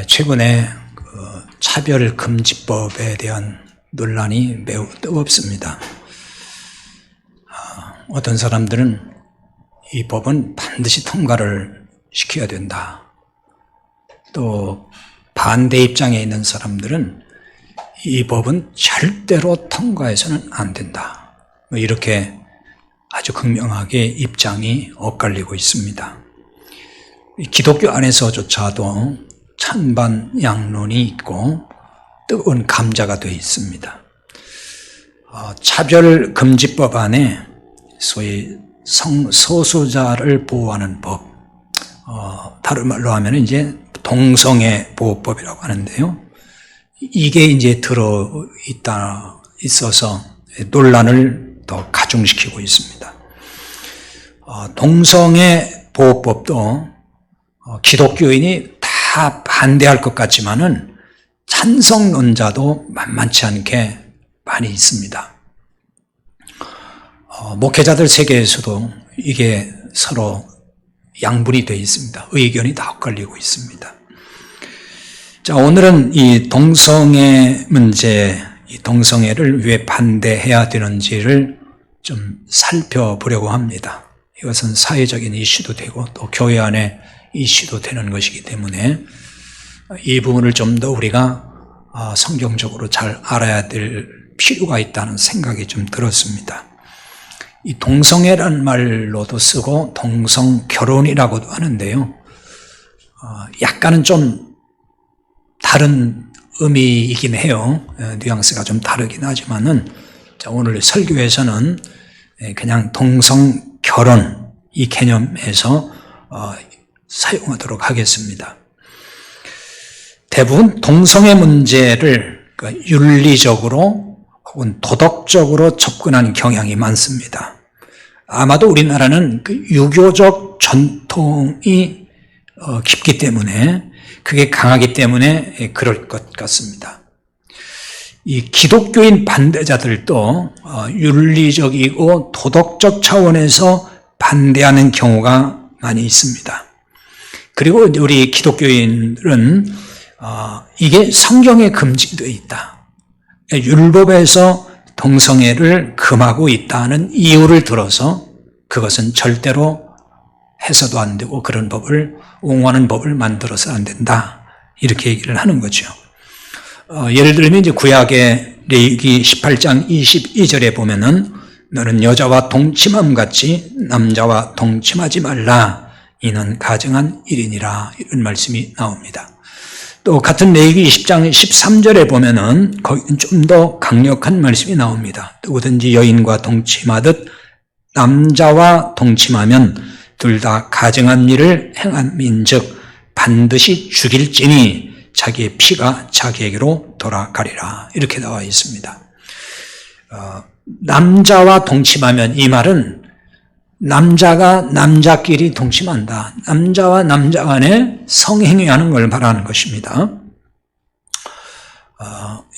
최근에 차별금지법에 대한 논란이 매우 뜨겁습니다. 어떤 사람들은 이 법은 반드시 통과를 시켜야 된다. 또 반대 입장에 있는 사람들은 이 법은 절대로 통과해서는 안 된다. 이렇게 아주 극명하게 입장이 엇갈리고 있습니다. 기독교 안에서조차도 찬반양론이 있고 뜨거운 감자가 되어 있습니다. 차별금지법 안에 소위 성소수자를 보호하는 법, 다른 말로 하면 이제 동성애 보호법이라고 하는데요. 이게 이제 있어서 논란을 더 가중시키고 있습니다. 동성애 보호법도 기독교인이 다 반대할 것 같지만은 찬성론자도 만만치 않게 많이 있습니다. 목회자들 세계에서도 이게 서로 양분이 되어 있습니다. 의견이 다 엇갈리고 있습니다. 자, 오늘은 이 동성애 문제, 이 동성애를 왜 반대해야 되는지를 좀 살펴보려고 합니다. 이것은 사회적인 이슈도 되고 또 교회 안에 이슈도 되는 것이기 때문에 이 부분을 좀 더 우리가 성경적으로 잘 알아야 될 필요가 있다는 생각이 좀 들었습니다. 이 동성애라는 말로도 쓰고 동성결혼이라고도 하는데요. 약간은 좀 다른 의미이긴 해요. 뉘앙스가 좀 다르긴 하지만은 오늘 설교에서는 그냥 동성결혼 이 개념에서 사용하도록 하겠습니다. 대부분 동성애 문제를 윤리적으로 혹은 도덕적으로 접근하는 경향이 많습니다. 아마도 우리나라는 그 유교적 전통이 깊기 때문에 그게 강하기 때문에 그럴 것 같습니다. 이 기독교인 반대자들도 윤리적이고 도덕적 차원에서 반대하는 경우가 많이 있습니다. 그리고 우리 기독교인들은 이게 성경에 금지되어 있다. 율법에서 동성애를 금하고 있다는 이유를 들어서 그것은 절대로 해서도 안 되고 그런 법을 옹호하는 법을 만들어서 안 된다. 이렇게 얘기를 하는 거죠. 예를 들면 이제 구약의 레위기 18장 22절에 보면은 너는 여자와 동침함 같이 남자와 동침하지 말라. 이는 가증한 일이니라. 이런 말씀이 나옵니다. 또 같은 레위기 20장 13절에 보면은 거기는 좀 더 강력한 말씀이 나옵니다. 누구든지 여인과 동침하듯 남자와 동침하면 둘 다 가증한 일을 행함인즉 반드시 죽일지니 자기의 피가 자기에게로 돌아가리라. 이렇게 나와 있습니다. 남자와 동침하면 이 말은 남자가 남자끼리 동침한다. 남자와 남자 간에 성행위하는 걸 말하는 것입니다.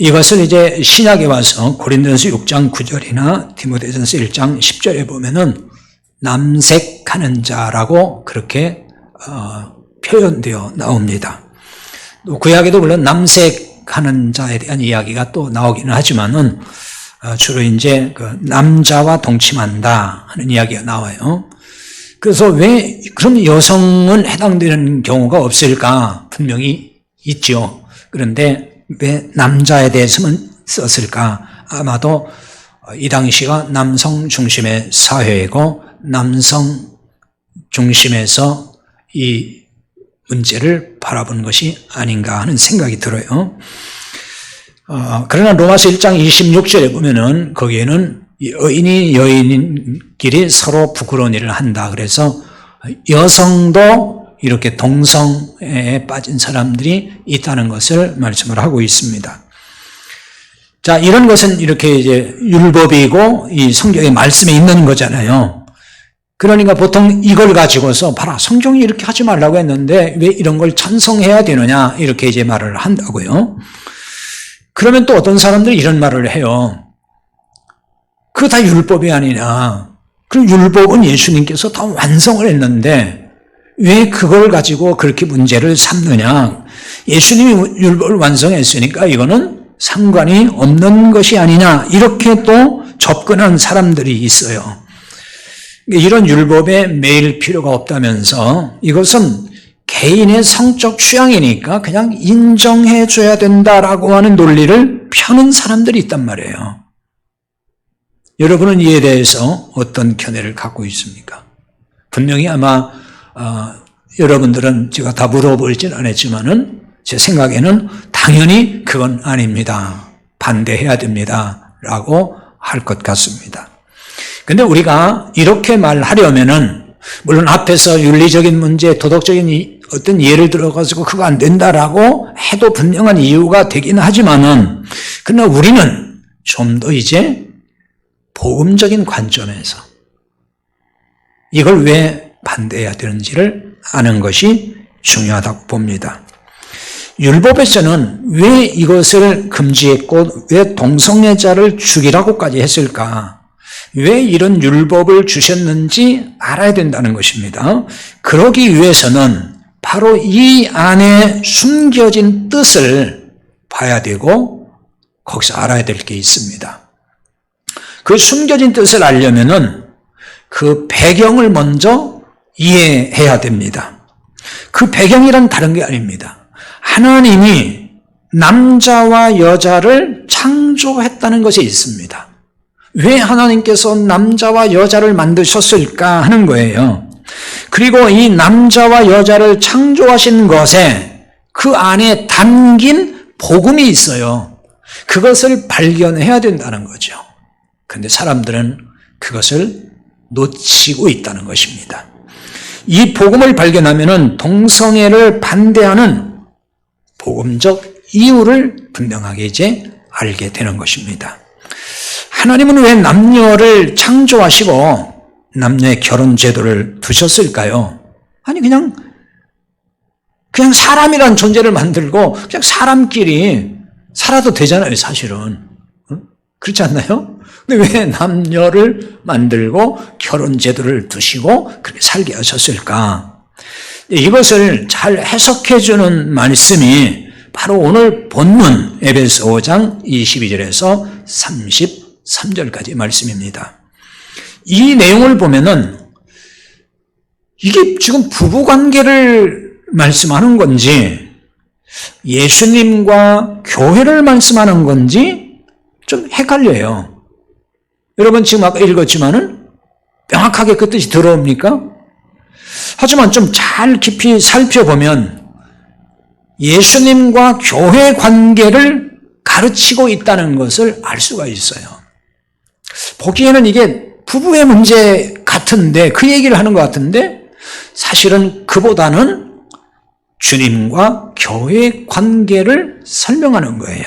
이것을 이제 신약에 와서 고린도전서 6장 9절이나 디모데전서 1장 10절에 보면은 남색하는 자라고 그렇게 표현되어 나옵니다. 또 구약에도 물론 남색하는 자에 대한 이야기가 또 나오기는 하지만은 주로 이제 그 남자와 동침한다 하는 이야기가 나와요. 그래서 왜 그럼 여성은 해당되는 경우가 없을까? 분명히 있죠. 그런데 왜 남자에 대해서만 썼을까? 아마도 이 당시가 남성 중심의 사회이고 남성 중심에서 이 문제를 바라본 것이 아닌가 하는 생각이 들어요. 그러나 로마서 1장 26절에 보면은 거기에는 여인이 여인끼리 서로 부끄러운 일을 한다. 그래서 여성도 이렇게 동성애에 빠진 사람들이 있다는 것을 말씀을 하고 있습니다. 자, 이런 것은 이렇게 이제 율법이고 이 성경의 말씀에 있는 거잖아요. 그러니까 보통 이걸 가지고서 봐라, 성경이 이렇게 하지 말라고 했는데 왜 이런 걸 찬성해야 되느냐 이렇게 이제 말을 한다고요. 그러면 또 어떤 사람들이 이런 말을 해요. 그거 다 율법이 아니냐. 그럼 율법은 예수님께서 다 완성을 했는데 왜 그걸 가지고 그렇게 문제를 삼느냐. 예수님이 율법을 완성했으니까 이거는 상관이 없는 것이 아니냐, 이렇게 또 접근한 사람들이 있어요. 이런 율법에 매일 필요가 없다면서 이것은 개인의 성적 취향이니까 그냥 인정해 줘야 된다라고 하는 논리를 펴는 사람들이 있단 말이에요. 여러분은 이에 대해서 어떤 견해를 갖고 있습니까? 분명히 아마 여러분들은 제가 다 물어보진 않았지만은 제 생각에는 당연히 그건 아닙니다. 반대해야 됩니다. 라고 할 것 같습니다. 근데 우리가 이렇게 말하려면은 물론 앞에서 윤리적인 문제, 도덕적인 어떤 예를 들어가지고 그거 안 된다라고 해도 분명한 이유가 되긴 하지만은 그러나 우리는 좀 더 이제 복음적인 관점에서 이걸 왜 반대해야 되는지를 아는 것이 중요하다고 봅니다. 율법에서는 왜 이것을 금지했고 왜 동성애자를 죽이라고까지 했을까? 왜 이런 율법을 주셨는지 알아야 된다는 것입니다. 그러기 위해서는 바로 이 안에 숨겨진 뜻을 봐야 되고 거기서 알아야 될 게 있습니다. 그 숨겨진 뜻을 알려면은 그 배경을 먼저 이해해야 됩니다. 그 배경이란 다른 게 아닙니다. 하나님이 남자와 여자를 창조했다는 것이 있습니다. 왜 하나님께서 남자와 여자를 만드셨을까 하는 거예요. 그리고 이 남자와 여자를 창조하신 것에 그 안에 담긴 복음이 있어요. 그것을 발견해야 된다는 거죠. 그런데 사람들은 그것을 놓치고 있다는 것입니다. 이 복음을 발견하면은 동성애를 반대하는 복음적 이유를 분명하게 이제 알게 되는 것입니다. 하나님은 왜 남녀를 창조하시고 남녀의 결혼 제도를 두셨을까요? 아니 그냥 사람이란 존재를 만들고 그냥 사람끼리 살아도 되잖아요, 사실은. 그렇지 않나요? 근데 왜 남녀를 만들고 결혼 제도를 두시고 그렇게 살게 하셨을까? 이것을 잘 해석해 주는 말씀이 바로 오늘 본문 에베소 5장 22절에서 33절까지 말씀입니다. 이 내용을 보면은 이게 지금 부부관계를 말씀하는 건지 예수님과 교회를 말씀하는 건지 좀 헷갈려요. 여러분 지금 아까 읽었지만은 명확하게 그 뜻이 들어옵니까? 하지만 좀 잘 깊이 살펴보면 예수님과 교회 관계를 가르치고 있다는 것을 알 수가 있어요. 보기에는 이게 부부의 문제 같은데, 그 얘기를 하는 것 같은데 사실은 그보다는 주님과 교회의 관계를 설명하는 거예요.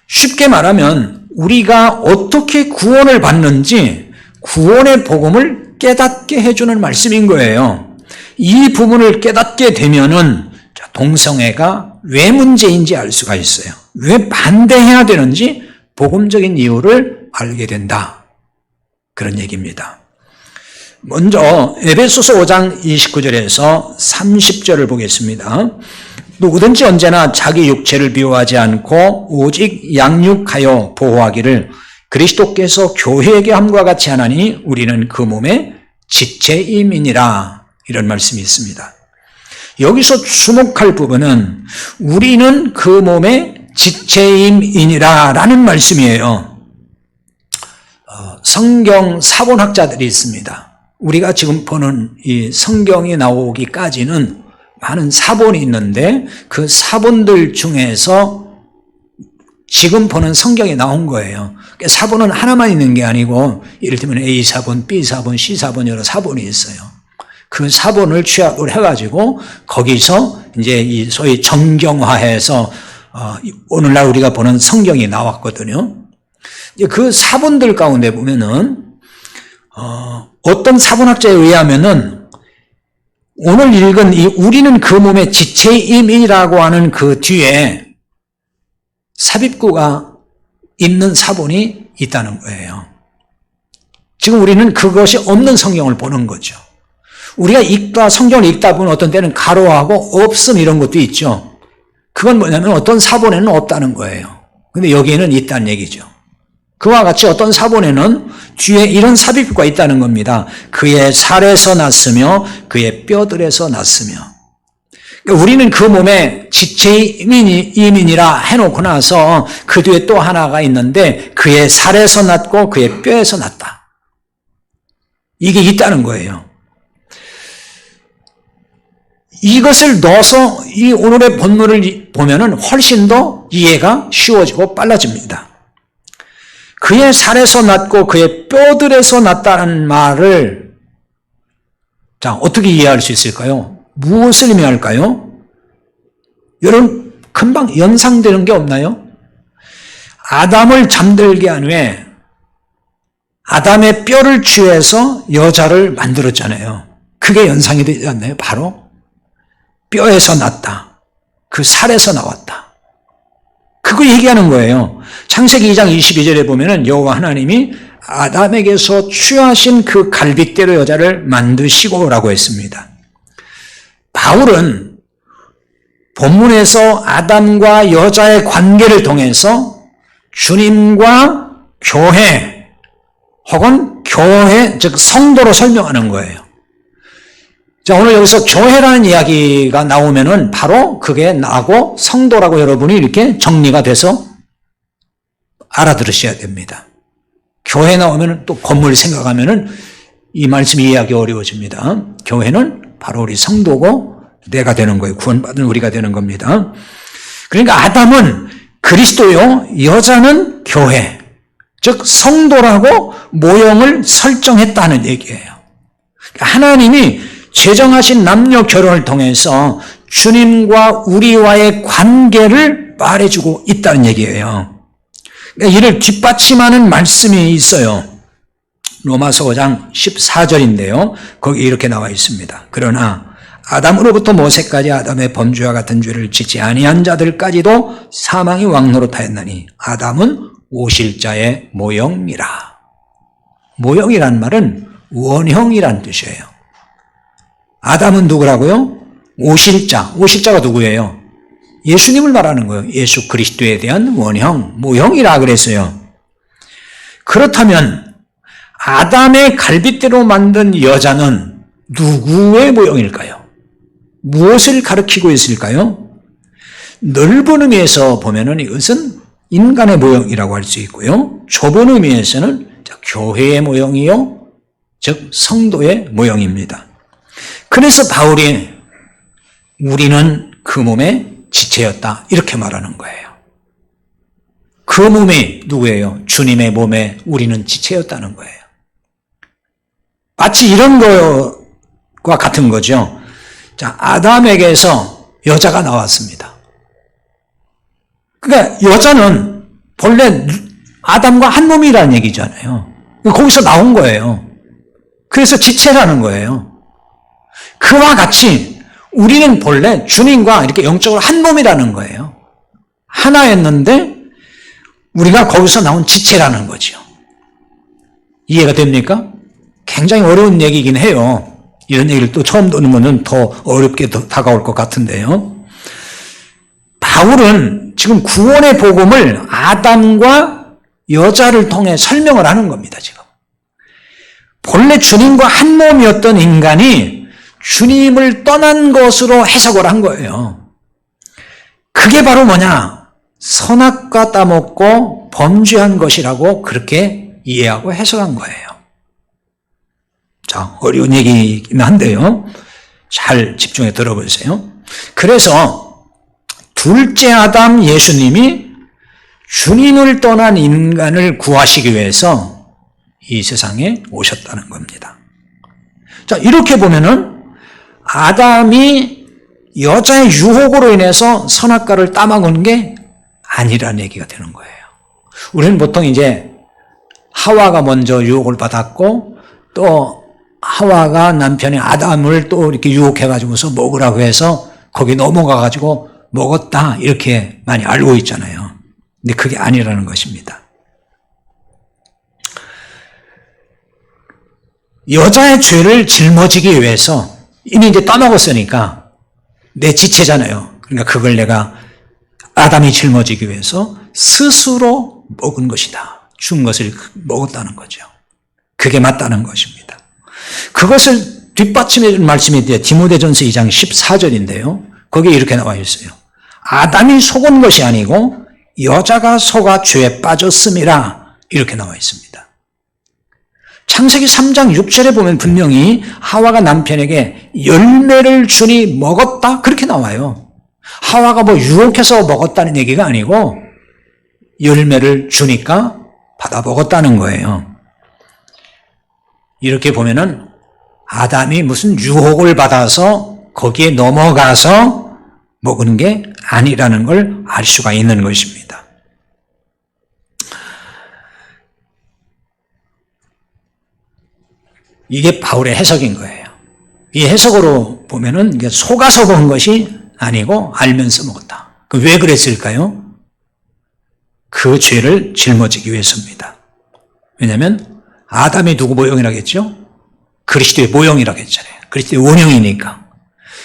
쉽게 말하면 우리가 어떻게 구원을 받는지 구원의 복음을 깨닫게 해주는 말씀인 거예요. 이 부분을 깨닫게 되면은 동성애가 왜 문제인지 알 수가 있어요. 왜 반대해야 되는지 복음적인 이유를 알게 된다. 그런 얘기입니다. 먼저 에베소서 5장 29절에서 30절을 보겠습니다. 누구든지 언제나 자기 육체를 미워하지 않고 오직 양육하여 보호하기를 그리스도께서 교회에게 함과 같이 하나니 우리는 그 몸의 지체임이니라. 이런 말씀이 있습니다. 여기서 주목할 부분은 우리는 그 몸의 지체임이니라 라는 말씀이에요. 성경 사본학자들이 있습니다. 우리가 지금 보는 이 성경이 나오기까지는 많은 사본이 있는데 그 사본들 중에서 지금 보는 성경이 나온 거예요. 사본은 하나만 있는 게 아니고 이를테면 A사본, B사본, C사본 여러 사본이 있어요. 그 사본을 취합을 해가지고 거기서 이제 이 소위 정경화해서 오늘날 우리가 보는 성경이 나왔거든요. 그 사본들 가운데 보면은 어떤 사본학자에 의하면은 오늘 읽은 이 우리는 그 몸의 지체임이라고 하는 그 뒤에 삽입구가 있는 사본이 있다는 거예요. 지금 우리는 그것이 없는 성경을 보는 거죠. 우리가 성경을 읽다 보면 어떤 때는 가로하고 없음 이런 것도 있죠. 그건 뭐냐면 어떤 사본에는 없다는 거예요. 근데 여기에는 있다는 얘기죠. 그와 같이 어떤 사본에는 뒤에 이런 삽입과 있다는 겁니다. 그의 살에서 났으며 그의 뼈들에서 났으며. 그러니까 우리는 그 몸에 지체 이민이라 해놓고 나서 그 뒤에 또 하나가 있는데 그의 살에서 났고 그의 뼈에서 났다. 이게 있다는 거예요. 이것을 넣어서 이 오늘의 본문을 보면은 훨씬 더 이해가 쉬워지고 빨라집니다. 그의 살에서 났고 그의 뼈들에서 났다는 말을 자 어떻게 이해할 수 있을까요? 무엇을 의미할까요? 여러분 금방 연상되는 게 없나요? 아담을 잠들게 한 후에 아담의 뼈를 취해서 여자를 만들었잖아요. 그게 연상이 되지 않나요? 바로 뼈에서 났다. 그 살에서 나왔다. 그거 얘기하는 거예요. 창세기 2장 22절에 보면은 여호와 하나님이 아담에게서 취하신 그 갈빗대로 여자를 만드시고라고 했습니다. 바울은 본문에서 아담과 여자의 관계를 통해서 주님과 교회 혹은 교회 즉 성도로 설명하는 거예요. 자, 오늘 여기서 교회라는 이야기가 나오면은 바로 그게 나고 성도라고 여러분이 이렇게 정리가 돼서 알아들으셔야 됩니다. 교회 나오면은 또 건물 생각하면은 이 말씀이 이해하기 어려워집니다. 교회는 바로 우리 성도고 내가 되는 거예요. 구원받은 우리가 되는 겁니다. 그러니까 아담은 그리스도요, 여자는 교회, 즉 성도라고 모형을 설정했다는 얘기예요. 하나님이 제정하신 남녀 결혼을 통해서 주님과 우리와의 관계를 말해주고 있다는 얘기예요. 그러니까 이를 뒷받침하는 말씀이 있어요. 로마서 5장 14절인데요. 거기 이렇게 나와 있습니다. 그러나 아담으로부터 모세까지 아담의 범죄와 같은 죄를 짓지 아니한 자들까지도 사망이 왕노릇하였나니 아담은 오실자의 모형이라. 모형이란 말은 원형이란 뜻이에요. 아담은 누구라고요? 오실자. 오실자가 누구예요? 예수님을 말하는 거예요. 예수 그리스도에 대한 원형, 모형이라 그랬어요. 그렇다면 아담의 갈빗대로 만든 여자는 누구의 모형일까요? 무엇을 가리키고 있을까요? 넓은 의미에서 보면은 이것은 인간의 모형이라고 할 수 있고요. 좁은 의미에서는 교회의 모형이요, 즉 성도의 모형입니다. 그래서 바울이 우리는 그 몸의 지체였다 이렇게 말하는 거예요. 그 몸이 누구예요? 주님의 몸에 우리는 지체였다는 거예요. 마치 이런 것과 같은 거죠. 자, 아담에게서 여자가 나왔습니다. 그러니까 여자는 본래 아담과 한 몸이라는 얘기잖아요. 거기서 나온 거예요. 그래서 지체라는 거예요. 그와 같이 우리는 본래 주님과 이렇게 영적으로 한 몸이라는 거예요. 하나였는데 우리가 거기서 나온 지체라는 거죠. 이해가 됩니까? 굉장히 어려운 얘기이긴 해요. 이런 얘기를 또 처음 듣는 거는 더 어렵게 다가올 것 같은데요. 바울은 지금 구원의 복음을 아담과 여자를 통해 설명을 하는 겁니다, 지금. 본래 주님과 한 몸이었던 인간이 주님을 떠난 것으로 해석을 한 거예요. 그게 바로 뭐냐? 선악과 따먹고 범죄한 것이라고 그렇게 이해하고 해석한 거예요. 자, 어려운 얘기긴 한데요. 잘 집중해 들어보세요. 그래서 둘째 아담 예수님이 주님을 떠난 인간을 구하시기 위해서 이 세상에 오셨다는 겁니다. 자, 이렇게 보면은 아담이 여자의 유혹으로 인해서 선악과를 따먹은 게 아니라는 얘기가 되는 거예요. 우리는 보통 이제 하와가 먼저 유혹을 받았고 또 하와가 남편의 아담을 또 이렇게 유혹해가지고서 먹으라고 해서 거기 넘어가가지고 먹었다 이렇게 많이 알고 있잖아요. 근데 그게 아니라는 것입니다. 여자의 죄를 짊어지기 위해서 이미 이제 따먹었으니까 내 지체잖아요. 그러니까 그걸 내가 아담이 짊어지기 위해서 스스로 먹은 것이다. 준 것을 먹었다는 거죠. 그게 맞다는 것입니다. 그것을 뒷받침해 준 말씀이 디모데전서 2장 14절인데요. 거기에 이렇게 나와 있어요. 아담이 속은 것이 아니고 여자가 속아 죄에 빠졌음이라 이렇게 나와 있습니다. 창세기 3장 6절에 보면 분명히 하와가 남편에게 열매를 주니 먹었다 그렇게 나와요. 하와가 뭐 유혹해서 먹었다는 얘기가 아니고 열매를 주니까 받아 먹었다는 거예요. 이렇게 보면은 아담이 무슨 유혹을 받아서 거기에 넘어가서 먹은 게 아니라는 걸 알 수가 있는 것입니다. 이게 바울의 해석인 거예요. 이 해석으로 보면은 이게 속아서 먹은 것이 아니고 알면서 먹었다. 왜 그랬을까요? 그 죄를 짊어지기 위해서입니다. 왜냐하면 아담이 누구 모형이라고 했죠? 그리스도의 모형이라고 했잖아요. 그리스도의 원형이니까.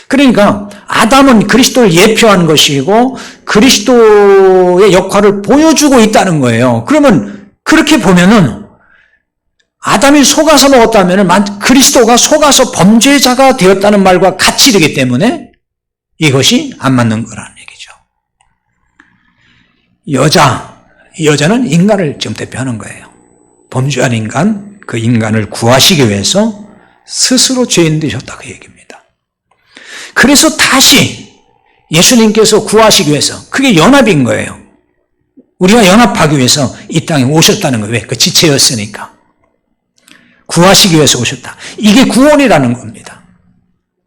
그러니까 아담은 그리스도를 예표한 것이고 그리스도의 역할을 보여주고 있다는 거예요. 그러면 그렇게 보면은 아담이 속아서 먹었다면 그리스도가 속아서 범죄자가 되었다는 말과 같이 되기 때문에 이것이 안 맞는 거라는 얘기죠. 여자는 인간을 지금 대표하는 거예요. 범죄한 인간, 그 인간을 구하시기 위해서 스스로 죄인 되셨다 그 얘기입니다. 그래서 다시 예수님께서 구하시기 위해서 그게 연합인 거예요. 우리가 연합하기 위해서 이 땅에 오셨다는 거예요. 왜? 그 지체였으니까. 구하시기 위해서 오셨다. 이게 구원이라는 겁니다.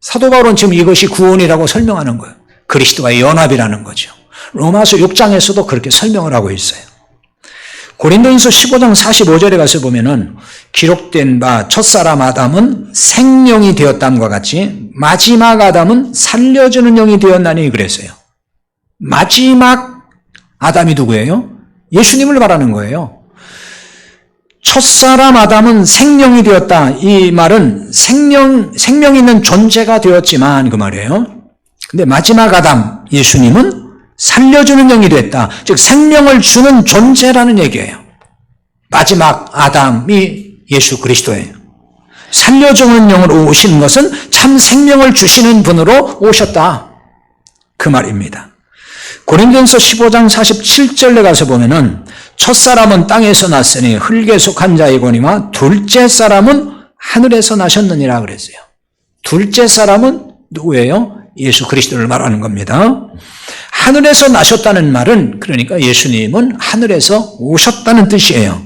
사도 바울은 지금 이것이 구원이라고 설명하는 거예요. 그리스도와의 연합이라는 거죠. 로마서 6장에서도 그렇게 설명을 하고 있어요. 고린도전서 15장 45절에 가서 보면은 기록된 바 첫사람 아담은 생명이 되었담과 같이 마지막 아담은 살려주는 영이 되었나니 그랬어요. 마지막 아담이 누구예요? 예수님을 말하는 거예요. 첫사람 아담은 생명이 되었다. 이 말은 생명 있는 존재가 되었지만 그 말이에요. 근데 마지막 아담 예수님은 살려주는 영이 됐다. 즉 생명을 주는 존재라는 얘기예요. 마지막 아담이 예수 그리스도예요. 살려주는 영으로 오신 것은 참 생명을 주시는 분으로 오셨다. 그 말입니다. 고린도전서 15장 47절에 가서 보면은 첫사람은 땅에서 났으니 흙에 속한 자이거니와 둘째 사람은 하늘에서 나셨느니라 그랬어요. 둘째 사람은 누구예요? 예수 그리스도를 말하는 겁니다. 하늘에서 나셨다는 말은 그러니까 예수님은 하늘에서 오셨다는 뜻이에요.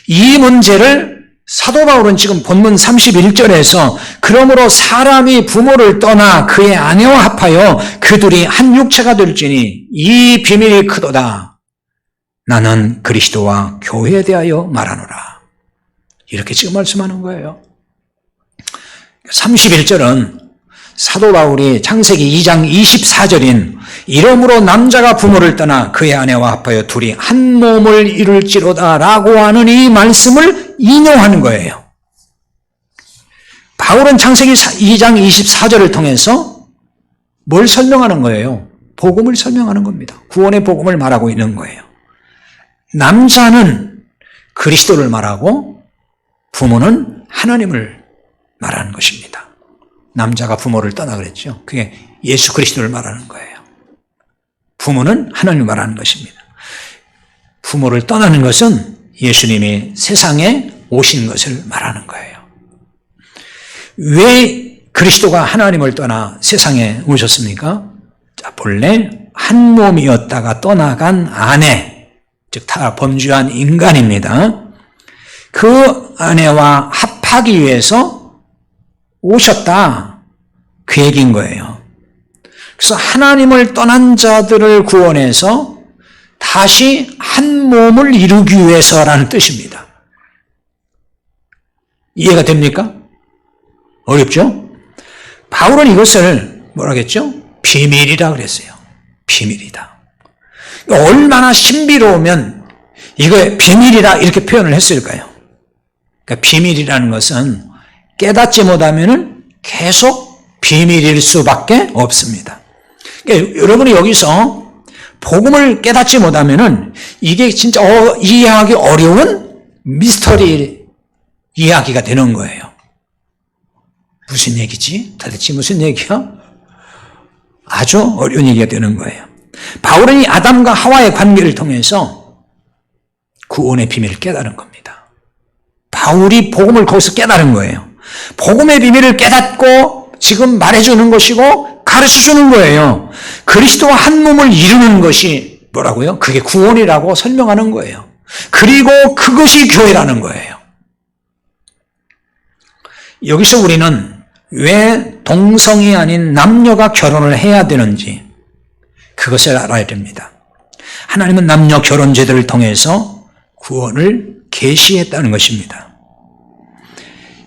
이 문제를 사도 바울은 지금 본문 31절에서 그러므로 사람이 부모를 떠나 그의 아내와 합하여 그들이 한 육체가 될지니 이 비밀이 크도다. 나는 그리스도와 교회에 대하여 말하노라. 이렇게 지금 말씀하는 거예요. 31절은 사도 바울이 창세기 2장 24절인 이러므로 남자가 부모를 떠나 그의 아내와 합하여 둘이 한 몸을 이룰지로다 라고 하는 이 말씀을 인용하는 거예요. 바울은 창세기 2장 24절을 통해서 뭘 설명하는 거예요? 복음을 설명하는 겁니다. 구원의 복음을 말하고 있는 거예요. 남자는 그리스도를 말하고 부모는 하나님을 말하는 것입니다. 남자가 부모를 떠나 그랬죠. 그게 예수 그리스도를 말하는 거예요. 부모는 하나님을 말하는 것입니다. 부모를 떠나는 것은 예수님이 세상에 오신 것을 말하는 거예요. 왜 그리스도가 하나님을 떠나 세상에 오셨습니까? 자, 본래 한 몸이었다가 떠나간 아내, 즉 다 범죄한 인간입니다. 그 아내와 합하기 위해서 오셨다. 그 얘기인 거예요. 그래서 하나님을 떠난 자들을 구원해서 다시 한 몸을 이루기 위해서라는 뜻입니다. 이해가 됩니까? 어렵죠? 바울은 이것을 뭐라겠죠? 비밀이라 그랬어요. 비밀이다. 얼마나 신비로우면 이거 비밀이라 이렇게 표현을 했을까요? 그러니까 비밀이라는 것은 깨닫지 못하면 계속 비밀일 수밖에 없습니다. 그러니까 여러분이 여기서 복음을 깨닫지 못하면은 이게 진짜 이해하기 어려운 미스터리 이야기가 되는 거예요. 무슨 얘기지? 도대체 무슨 얘기야? 아주 어려운 얘기가 되는 거예요. 바울은 이 아담과 하와의 관계를 통해서 구원의 비밀을 깨달은 겁니다. 바울이 복음을 거기서 깨달은 거예요. 복음의 비밀을 깨닫고 지금 말해주는 것이고 가르쳐주는 거예요. 그리스도와 한 몸을 이루는 것이 뭐라고요? 그게 구원이라고 설명하는 거예요. 그리고 그것이 교회라는 거예요. 여기서 우리는 왜 동성이 아닌 남녀가 결혼을 해야 되는지 그것을 알아야 됩니다. 하나님은 남녀 결혼 제도를 통해서 구원을 계시했다는 것입니다.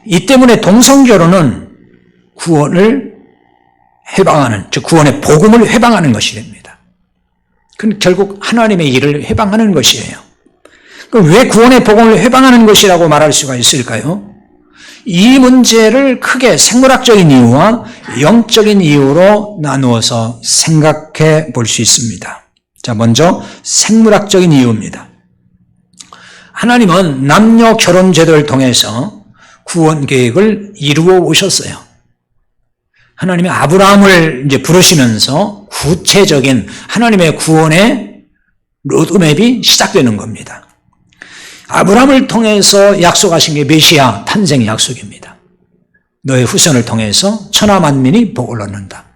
이 때문에 동성결혼은 구원을 회방하는, 즉 구원의 복음을 회방하는 것이 됩니다. 그건 결국 하나님의 일을 회방하는 것이에요. 그럼 왜 구원의 복음을 회방하는 것이라고 말할 수가 있을까요? 이 문제를 크게 생물학적인 이유와 영적인 이유로 나누어서 생각해 볼 수 있습니다. 자, 먼저 생물학적인 이유입니다. 하나님은 남녀 결혼 제도를 통해서 구원 계획을 이루어 오셨어요. 하나님이 아브라함을 이제 부르시면서 구체적인 하나님의 구원의 로드맵이 시작되는 겁니다. 아브라함을 통해서 약속하신 게 메시아 탄생의 약속입니다. 너의 후손을 통해서 천하 만민이 복을 얻는다.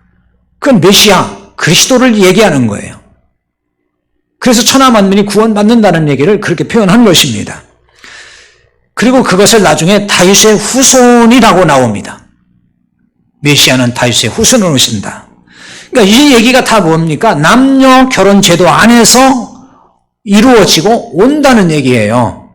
그건 메시아 그리스도를 얘기하는 거예요. 그래서 천하 만민이 구원받는다는 얘기를 그렇게 표현한 것입니다. 그리고 그것을 나중에 다윗의 후손이라고 나옵니다. 메시아는 다윗의 후손으로 오신다. 그러니까 이 얘기가 다 뭡니까? 남녀 결혼 제도 안에서 이루어지고 온다는 얘기예요.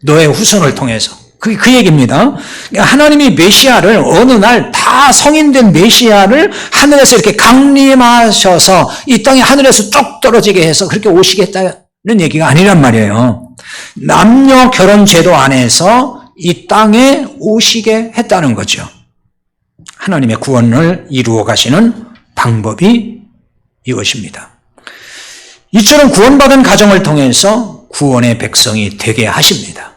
너의 후손을 통해서. 그 얘기입니다. 그러니까 하나님이 메시아를 어느 날 다 성인된 메시아를 하늘에서 이렇게 강림하셔서 이 땅에 하늘에서 쭉 떨어지게 해서 그렇게 오시겠다는 얘기가 아니란 말이에요. 남녀 결혼 제도 안에서 이 땅에 오시게 했다는 거죠. 하나님의 구원을 이루어 가시는 방법이 이것입니다. 이처럼 구원받은 가정을 통해서 구원의 백성이 되게 하십니다.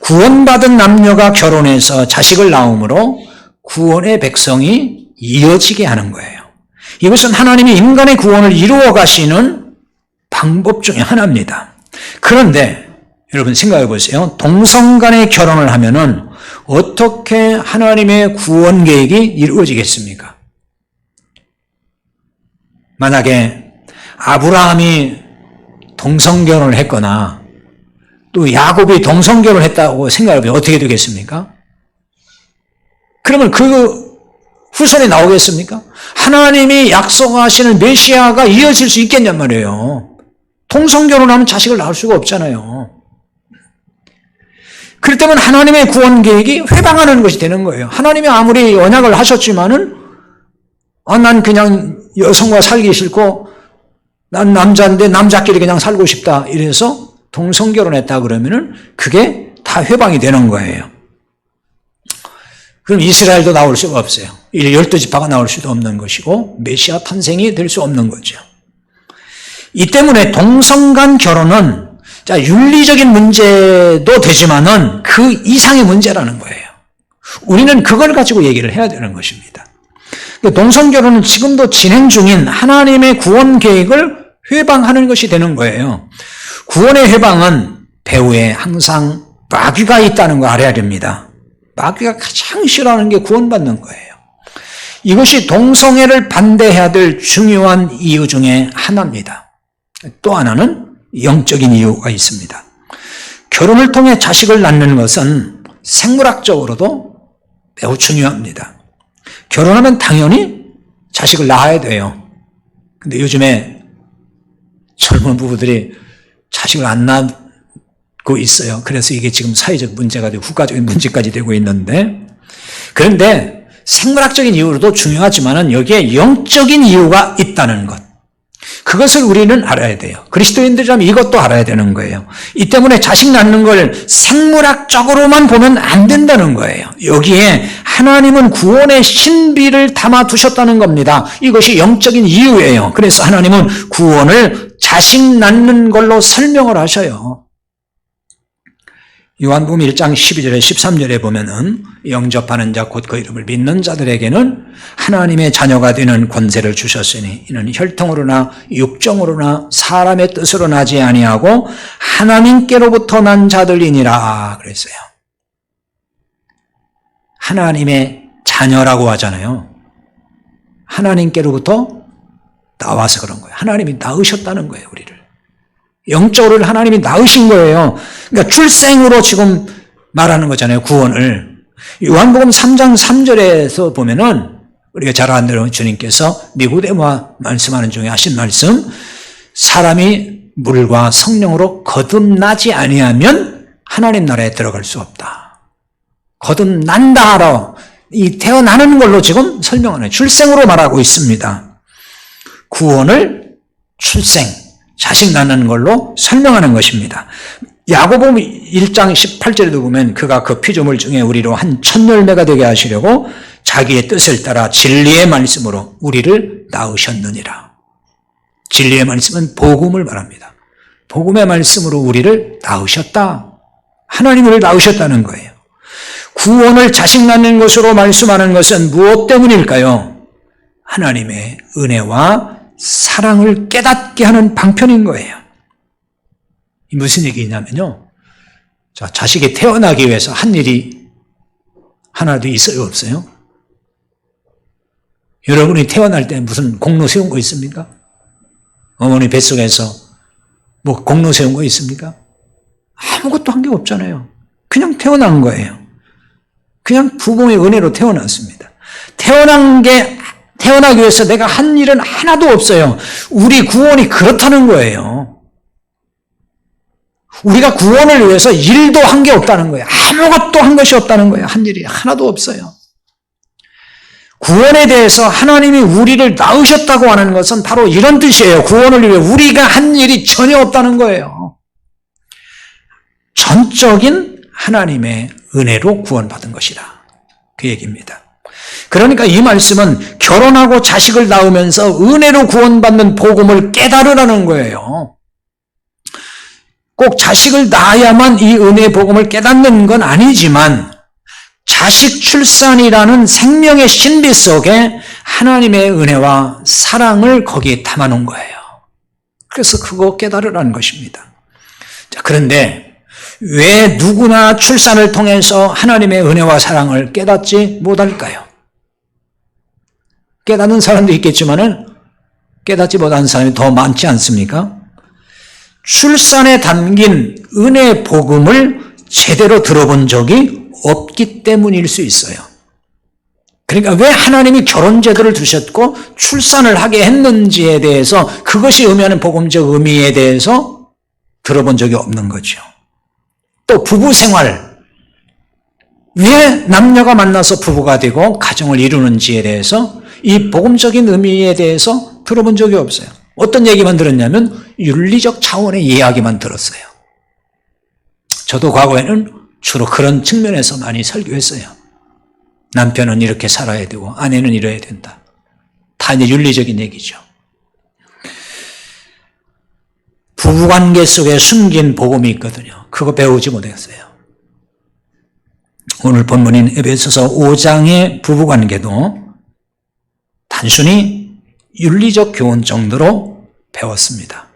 구원받은 남녀가 결혼해서 자식을 낳음으로 구원의 백성이 이어지게 하는 거예요. 이것은 하나님이 인간의 구원을 이루어 가시는 방법 중에 하나입니다. 그런데 여러분 생각해 보세요. 동성 간의 결혼을 하면은 어떻게 하나님의 구원 계획이 이루어지겠습니까? 만약에 아브라함이 동성결혼을 했거나 또 야곱이 동성결혼을 했다고 생각해보면 어떻게 되겠습니까? 그러면 그 후손이 나오겠습니까? 하나님이 약속하시는 메시아가 이어질 수 있겠냔 말이에요. 동성결혼하면 자식을 낳을 수가 없잖아요. 그럴 때면 하나님의 구원 계획이 회방하는 것이 되는 거예요. 하나님이 아무리 언약을 하셨지만은 난 그냥 여성과 살기 싫고 난 남자인데 남자끼리 그냥 살고 싶다 이래서 동성결혼했다 그러면은 그게 다 회방이 되는 거예요. 그럼 이스라엘도 나올 수가 없어요. 12지파가 나올 수도 없는 것이고 메시아 탄생이 될 수 없는 거죠. 이 때문에 동성 간 결혼은 윤리적인 문제도 되지만은 그 이상의 문제라는 거예요. 우리는 그걸 가지고 얘기를 해야 되는 것입니다. 동성 결혼은 지금도 진행 중인 하나님의 구원 계획을 회방하는 것이 되는 거예요. 구원의 회방은 배후에 항상 마귀가 있다는 거 알아야 됩니다. 마귀가 가장 싫어하는 게 구원받는 거예요. 이것이 동성애를 반대해야 될 중요한 이유 중에 하나입니다. 또 하나는 영적인 이유가 있습니다. 결혼을 통해 자식을 낳는 것은 생물학적으로도 매우 중요합니다. 결혼하면 당연히 자식을 낳아야 돼요. 근데 요즘에 젊은 부부들이 자식을 안 낳고 있어요. 그래서 이게 지금 사회적 문제가 되고 국가적인 문제까지 되고 있는데, 그런데 생물학적인 이유로도 중요하지만은 여기에 영적인 이유가 있다는 것. 그것을 우리는 알아야 돼요. 그리스도인들이라면 이것도 알아야 되는 거예요. 이 때문에 자식 낳는 걸 생물학적으로만 보면 안 된다는 거예요. 여기에 하나님은 구원의 신비를 담아 두셨다는 겁니다. 이것이 영적인 이유예요. 그래서 하나님은 구원을 자식 낳는 걸로 설명을 하셔요. 요한복음 1장 12절에 13절에 보면은 영접하는 자 곧 그 이름을 믿는 자들에게는 하나님의 자녀가 되는 권세를 주셨으니 이는 혈통으로나 육정으로나 사람의 뜻으로 나지 아니하고 하나님께로부터 난 자들이니라 그랬어요. 하나님의 자녀라고 하잖아요. 하나님께로부터 나와서 그런 거예요. 하나님이 낳으셨다는 거예요, 우리를. 영적으로 하나님이 낳으신 거예요. 그러니까 출생으로 지금 말하는 거잖아요, 구원을. 요한복음 3장 3절에서 보면은 우리가 잘 아는 대로 주님께서 니고데모와 말씀하는 중에 하신 말씀, 사람이 물과 성령으로 거듭나지 아니하면 하나님 나라에 들어갈 수 없다. 거듭난다로 이 태어나는 걸로 지금 설명하는 출생으로 말하고 있습니다. 구원을 출생, 자식 낳는 걸로 설명하는 것입니다. 야고보음 1장 18절에도 보면 그가 그 피조물 중에 우리로 한 첫 열매가 되게 하시려고 자기의 뜻을 따라 진리의 말씀으로 우리를 낳으셨느니라. 진리의 말씀은 복음을 말합니다. 복음의 말씀으로 우리를 낳으셨다. 하나님을 낳으셨다는 거예요. 구원을 자식 낳는 것으로 말씀하는 것은 무엇 때문일까요? 하나님의 은혜와 사랑을 깨닫게 하는 방편인 거예요. 무슨 얘기냐면요. 자, 자식이 태어나기 위해서 한 일이 하나도 있어요, 없어요? 여러분이 태어날 때 무슨 공로 세운 거 있습니까? 어머니 뱃속에서 뭐 공로 세운 거 있습니까? 아무것도 한 게 없잖아요. 그냥 태어난 거예요. 그냥 부모의 은혜로 태어났습니다. 태어나기 위해서 내가 한 일은 하나도 없어요. 우리 구원이 그렇다는 거예요. 우리가 구원을 위해서 일도 한 게 없다는 거예요. 아무것도 한 것이 없다는 거예요. 한 일이 하나도 없어요. 구원에 대해서 하나님이 우리를 낳으셨다고 하는 것은 바로 이런 뜻이에요. 구원을 위해 우리가 한 일이 전혀 없다는 거예요. 전적인 하나님의 은혜로 구원받은 것이다. 그 얘기입니다. 그러니까 이 말씀은 결혼하고 자식을 낳으면서 은혜로 구원받는 복음을 깨달으라는 거예요. 꼭 자식을 낳아야만 이 은혜의 복음을 깨닫는 건 아니지만 자식 출산이라는 생명의 신비 속에 하나님의 은혜와 사랑을 거기에 담아놓은 거예요. 그래서 그거 깨달으라는 것입니다. 자, 그런데 왜 누구나 출산을 통해서 하나님의 은혜와 사랑을 깨닫지 못할까요? 깨닫는 사람도 있겠지만은 깨닫지 못하는 사람이 더 많지 않습니까? 출산에 담긴 은혜의 복음을 제대로 들어본 적이 없기 때문일 수 있어요. 그러니까 왜 하나님이 결혼 제도를 두셨고 출산을 하게 했는지에 대해서 그것이 의미하는 복음적 의미에 대해서 들어본 적이 없는 거죠. 또 부부 생활, 왜 남녀가 만나서 부부가 되고 가정을 이루는지에 대해서 이 복음적인 의미에 대해서 들어본 적이 없어요. 어떤 얘기만 들었냐면 윤리적 차원의 이야기만 들었어요. 저도 과거에는 주로 그런 측면에서 많이 설교했어요. 남편은 이렇게 살아야 되고 아내는 이래야 된다. 다 이제 윤리적인 얘기죠. 부부관계 속에 숨긴 복음이 있거든요. 그거 배우지 못했어요. 오늘 본문인 에베소서 5장의 부부관계도 단순히 윤리적 교훈 정도로 배웠습니다.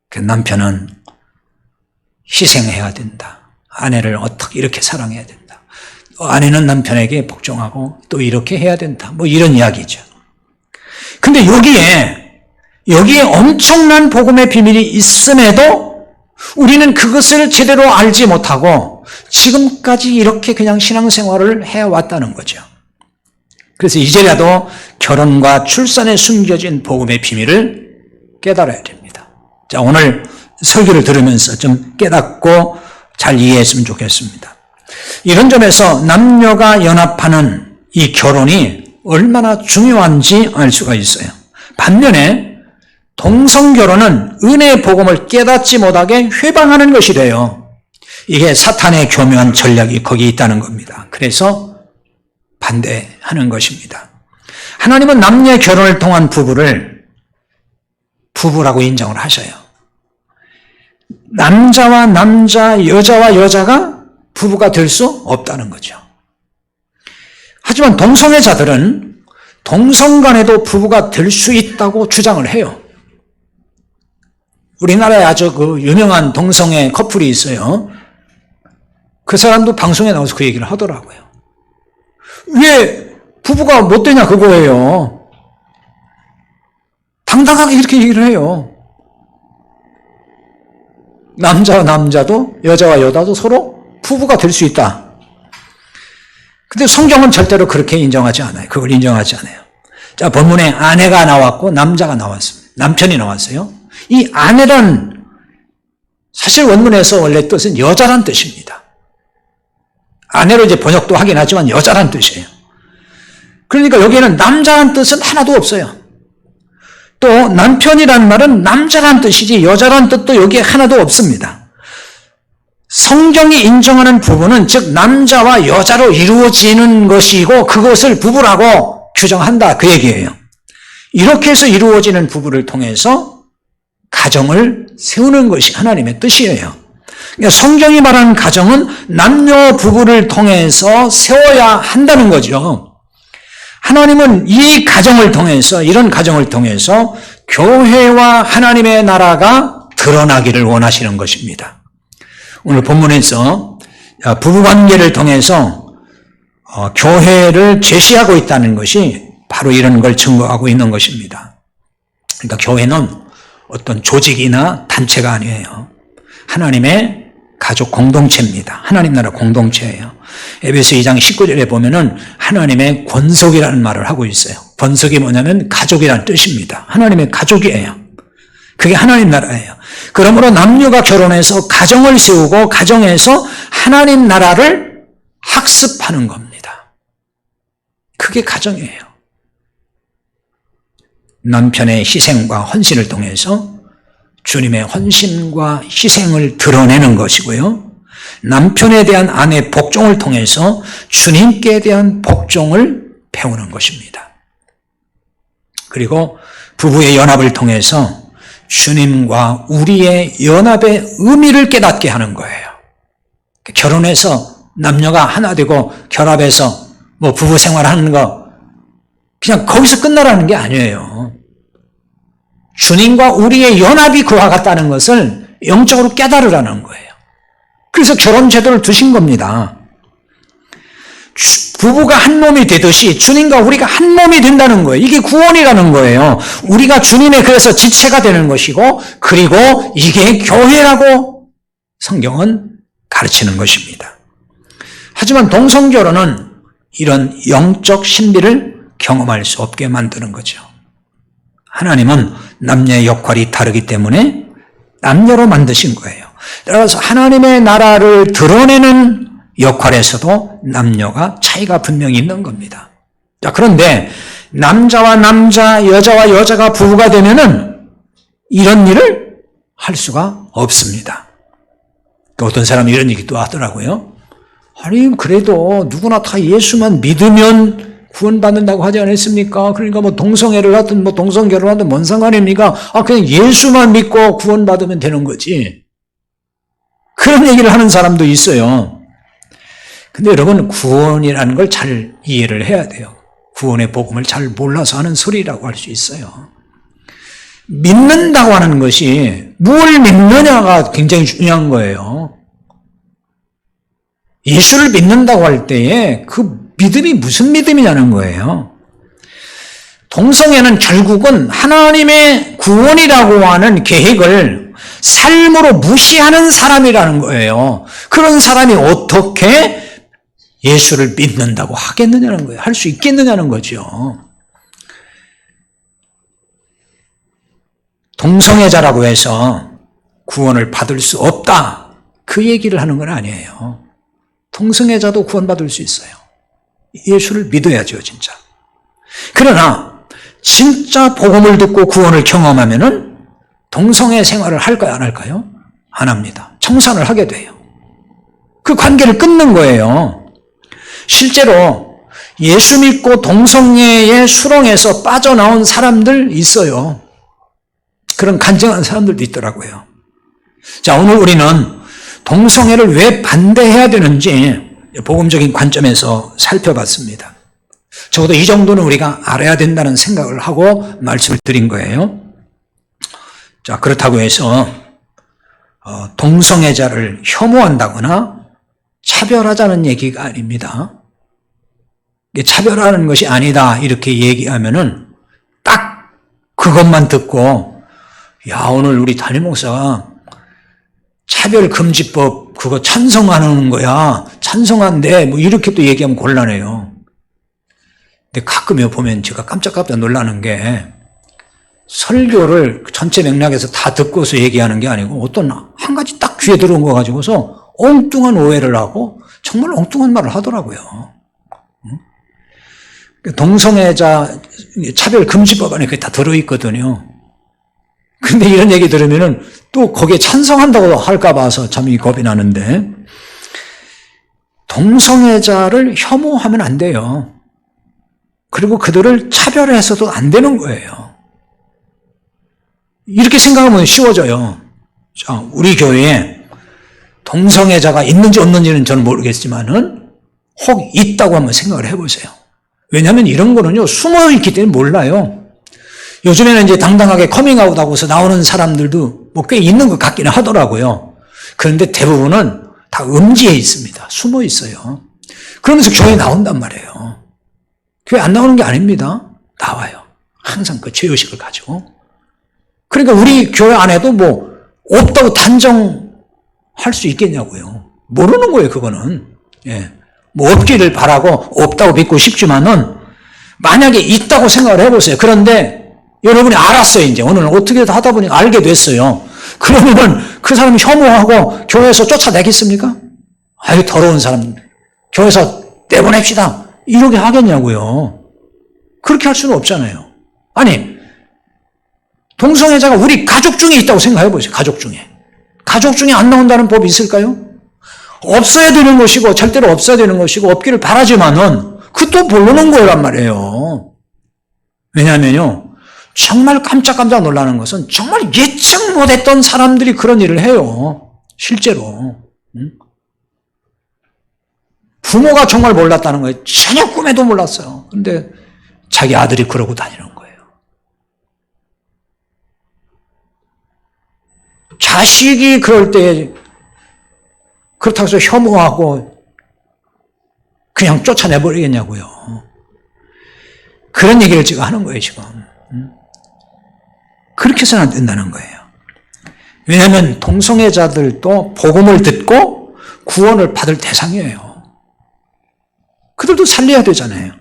그 남편은 희생해야 된다. 아내를 어떻게 이렇게 사랑해야 된다. 아내는 남편에게 복종하고 또 이렇게 해야 된다. 뭐 이런 이야기죠. 근데 여기에 엄청난 복음의 비밀이 있음에도 우리는 그것을 제대로 알지 못하고 지금까지 이렇게 그냥 신앙생활을 해왔다는 거죠. 그래서 이제라도 결혼과 출산에 숨겨진 복음의 비밀을 깨달아야 됩니다. 자, 오늘 설교를 들으면서 좀 깨닫고 잘 이해했으면 좋겠습니다. 이런 점에서 남녀가 연합하는 이 결혼이 얼마나 중요한지 알 수가 있어요. 반면에 동성결혼은 은혜의 복음을 깨닫지 못하게 회방하는 것이래요. 이게 사탄의 교묘한 전략이 거기 있다는 겁니다. 그래서 반대하는 것입니다. 하나님은 남녀 결혼을 통한 부부를 부부라고 인정을 하셔요. 남자와 남자, 여자와 여자가 부부가 될 수 없다는 거죠. 하지만 동성애자들은 동성 간에도 부부가 될 수 있다고 주장을 해요. 우리나라에 아주 그 유명한 동성애 커플이 있어요. 그 사람도 방송에 나와서 그 얘기를 하더라고요. 왜 부부가 못 되냐 그거예요. 당당하게 이렇게 얘기를 해요. 남자와 남자도 여자와 여자도 서로 부부가 될 수 있다. 근데 성경은 절대로 그렇게 인정하지 않아요. 그걸 인정하지 않아요. 자, 본문에 아내가 나왔고 남자가 나왔습니다. 남편이 나왔어요. 이 아내란 사실 원문에서 원래 뜻은 여자란 뜻입니다. 아내로 이제 번역도 하긴 하지만 여자란 뜻이에요. 그러니까 여기에는 남자란 뜻은 하나도 없어요. 또 남편이란 말은 남자란 뜻이지 여자란 뜻도 여기에 하나도 없습니다. 성경이 인정하는 부부는 즉 남자와 여자로 이루어지는 것이고 그것을 부부라고 규정한다 그 얘기예요. 이렇게 해서 이루어지는 부부를 통해서 가정을 세우는 것이 하나님의 뜻이에요. 그러니까 성경이 말하는 가정은 남녀 부부를 통해서 세워야 한다는 거죠. 하나님은 이 가정을 통해서 이런 가정을 통해서 교회와 하나님의 나라가 드러나기를 원하시는 것입니다. 오늘 본문에서 부부관계를 통해서 교회를 제시하고 있다는 것이 바로 이런 걸 증거하고 있는 것입니다. 그러니까 교회는 어떤 조직이나 단체가 아니에요. 하나님의 가족 공동체입니다. 하나님 나라 공동체예요. 에베소 2장 19절에 보면은 하나님의 권속이라는 말을 하고 있어요. 권속이 뭐냐면 가족이라는 뜻입니다. 하나님의 가족이에요. 그게 하나님 나라예요. 그러므로 남녀가 결혼해서 가정을 세우고 가정에서 하나님 나라를 학습하는 겁니다. 그게 가정이에요. 남편의 희생과 헌신을 통해서 주님의 헌신과 희생을 드러내는 것이고요. 남편에 대한 아내의 복종을 통해서 주님께 대한 복종을 배우는 것입니다. 그리고 부부의 연합을 통해서 주님과 우리의 연합의 의미를 깨닫게 하는 거예요. 결혼해서 남녀가 하나 되고 결합해서 뭐 부부 생활하는 거 그냥 거기서 끝나라는 게 아니에요. 주님과 우리의 연합이 그와 같다는 것을 영적으로 깨달으라는 거예요. 그래서 결혼 제도를 두신 겁니다. 부부가 한 몸이 되듯이 주님과 우리가 한 몸이 된다는 거예요. 이게 구원이라는 거예요. 우리가 주님의 그래서 지체가 되는 것이고 그리고 이게 교회라고 성경은 가르치는 것입니다. 하지만 동성결혼은 이런 영적 신비를 경험할 수 없게 만드는 거죠. 하나님은 남녀의 역할이 다르기 때문에 남녀로 만드신 거예요. 따라서 하나님의 나라를 드러내는 역할에서도 남녀가 차이가 분명히 있는 겁니다. 자, 그런데 남자와 남자, 여자와 여자가 부부가 되면은 이런 일을 할 수가 없습니다. 또 어떤 사람이 이런 얘기도 하더라고요. 아니, 그래도 누구나 다 예수만 믿으면 구원받는다고 하지 않았습니까? 그러니까 뭐 동성애를 하든 뭐 동성결혼을 하든 뭔 상관입니까? 그냥 예수만 믿고 구원받으면 되는 거지. 그런 얘기를 하는 사람도 있어요. 근데 여러분, 구원이라는 걸 잘 이해를 해야 돼요. 구원의 복음을 잘 몰라서 하는 소리라고 할 수 있어요. 믿는다고 하는 것이 뭘 믿느냐가 굉장히 중요한 거예요. 예수를 믿는다고 할 때에 그 믿음이 무슨 믿음이냐는 거예요. 동성애는 결국은 하나님의 구원이라고 하는 계획을 삶으로 무시하는 사람이라는 거예요. 그런 사람이 어떻게 예수를 믿는다고 하겠느냐는 거예요. 할 수 있겠느냐는 거죠. 동성애자라고 해서 구원을 받을 수 없다. 그 얘기를 하는 건 아니에요. 동성애자도 구원받을 수 있어요. 예수를 믿어야죠, 진짜. 그러나 진짜 복음을 듣고 구원을 경험하면은 동성애 생활을 할까요, 안 할까요? 안 합니다. 청산을 하게 돼요. 그 관계를 끊는 거예요. 실제로 예수 믿고 동성애의 수렁에서 빠져나온 사람들 있어요. 그런 간증하는 사람들도 있더라고요. 자, 오늘 우리는 동성애를 왜 반대해야 되는지 복음적인 관점에서 살펴봤습니다. 적어도 이 정도는 우리가 알아야 된다는 생각을 하고 말씀을 드린 거예요. 자, 그렇다고 해서 동성애자를 혐오한다거나 차별하자는 얘기가 아닙니다. 차별하는 것이 아니다 이렇게 얘기하면은 딱 그것만 듣고 야, 오늘 우리 담임 목사가 차별금지법 그거 찬성하는 거야. 찬성한데 뭐 이렇게 또 얘기하면 곤란해요. 근데 가끔 보면 제가 깜짝깜짝 놀라는 게 설교를 전체 맥락에서 다 듣고서 얘기하는 게 아니고 어떤 한 가지 딱 귀에 들어온 거 가지고서 엉뚱한 오해를 하고 정말 엉뚱한 말을 하더라고요. 동성애자 차별금지법 안에 그게 다 들어있거든요. 근데 이런 얘기 들으면은 또 거기에 찬성한다고 할까 봐서 참 겁이 나는데 동성애자를 혐오하면 안 돼요. 그리고 그들을 차별해서도 안 되는 거예요. 이렇게 생각하면 쉬워져요. 자, 우리 교회에 동성애자가 있는지 없는지는 저는 모르겠지만은 혹 있다고 한번 생각을 해보세요. 왜냐하면 이런 거는요, 숨어 있기 때문에 몰라요. 요즘에는 이제 당당하게 커밍아웃하고서 나오는 사람들도 뭐 꽤 있는 것 같기는 하더라고요. 그런데 대부분은 다 음지에 있습니다. 숨어 있어요. 그러면서 교회에 나온단 말이에요. 교회 안 나오는 게 아닙니다. 나와요. 항상 그 죄의식을 가지고. 그러니까 우리 교회 안에도 뭐 없다고 단정할 수 있겠냐고요. 모르는 거예요, 그거는. 예. 뭐 없기를 바라고 없다고 믿고 싶지만은 만약에 있다고 생각을 해보세요. 그런데 여러분이 알았어요, 이제. 오늘 어떻게 하다 보니 알게 됐어요. 그러면은 그 사람 혐오하고 교회에서 쫓아내겠습니까? 아유, 더러운 사람. 교회에서 내보냅시다. 이렇게 하겠냐고요. 그렇게 할 수는 없잖아요. 아니, 동성애자가 우리 가족 중에 있다고 생각해 보세요. 가족 중에. 가족 중에 안 나온다는 법이 있을까요? 없어야 되는 것이고 절대로 없어야 되는 것이고 없기를 바라지만은 그것도 모르는 거란 말이에요. 왜냐하면요. 정말 깜짝깜짝 놀라는 것은 정말 예측 못했던 사람들이 그런 일을 해요. 실제로. 부모가 정말 몰랐다는 거예요. 전혀 꿈에도 몰랐어요. 근데 자기 아들이 그러고 다니는 거예요. 자식이 그럴 때 그렇다고 해서 혐오하고 그냥 쫓아내버리겠냐고요. 그런 얘기를 제가 하는 거예요, 지금. 그렇게 해서는 안 된다는 거예요. 왜냐하면 동성애자들도 복음을 듣고 구원을 받을 대상이에요. 그들도 살려야 되잖아요.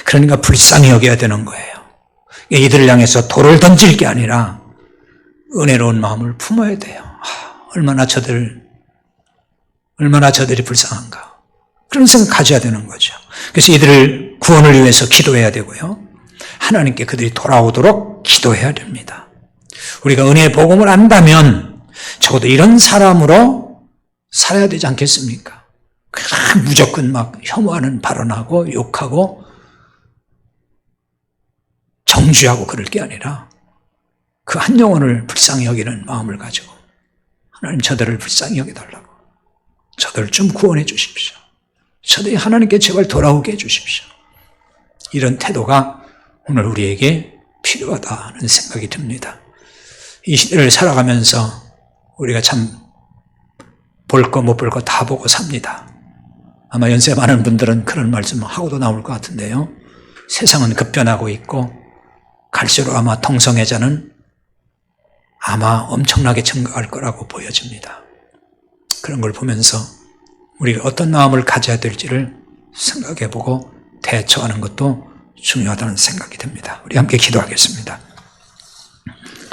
그러니까 불쌍히 여겨야 되는 거예요. 이들을 향해서 돌을 던질 게 아니라 은혜로운 마음을 품어야 돼요. 얼마나 저들이 불쌍한가. 그런 생각 가져야 되는 거죠. 그래서 이들을 구원을 위해서 기도해야 되고요. 하나님께 그들이 돌아오도록 기도해야 됩니다. 우리가 은혜의 복음을 안다면 적어도 이런 사람으로 살아야 되지 않겠습니까? 무조건 막 혐오하는 발언하고 욕하고 정죄하고 그럴 게 아니라 그 한 영혼을 불쌍히 여기는 마음을 가지고 하나님 저들을 불쌍히 여겨달라고 저들을 좀 구원해 주십시오. 저들이 하나님께 제발 돌아오게 해 주십시오. 이런 태도가 오늘 우리에게 필요하다는 생각이 듭니다. 이 시대를 살아가면서 우리가 참 볼 거 못 볼 거 다 보고 삽니다. 아마 연세 많은 분들은 그런 말씀 하고도 나올 것 같은데요. 세상은 급변하고 있고 갈수록 아마 동성애자는 아마 엄청나게 증가할 거라고 보여집니다. 그런 걸 보면서 우리가 어떤 마음을 가져야 될지를 생각해보고 대처하는 것도 중요하다는 생각이 듭니다. 우리 함께 기도하겠습니다.